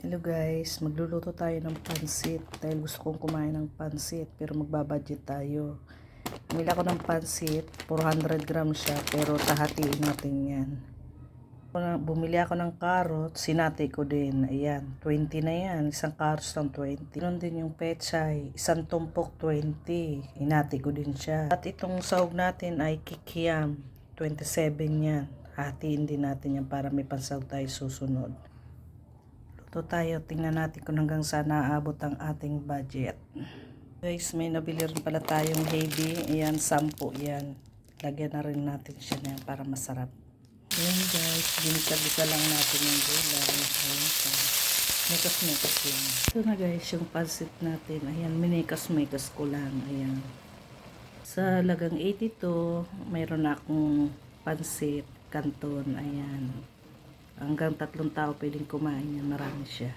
Hello guys, magluluto tayo ng pansit dahil gusto kong kumain ng pansit pero magbabudget tayo. Bumili ako ng pansit, 400 grams siya pero tahatiin natin yan. Bumili ako ng carrot, sinati ko din. Ayan, 20 na yan, isang carrot ng 20. Ganun din yung pechay, isang tumpok 20. Inati ko din siya. At itong sahog natin ay kikiam, 27 yan. Hatiin din natin yan para may pansahog tayo susunod. Luto tayo, tingnan natin kung hanggang saan naaabot ang ating budget. Guys, may nabili rin pala tayong heavy. Ayan, 10 yan. Lagyan na rin natin siya na yan para masarap. Ayan guys, ginisa-gisa lang natin yung gulay. Ayan siya. Mekas-mekas lang. Ito na guys, yung pansit natin. Ayan, minikas-mekas ko lang. Ayan. Sa lagang 82, mayroon na akong pansit, kanton. Ayan. Hanggang 3 tao pwedeng kumain yan. Marami siya.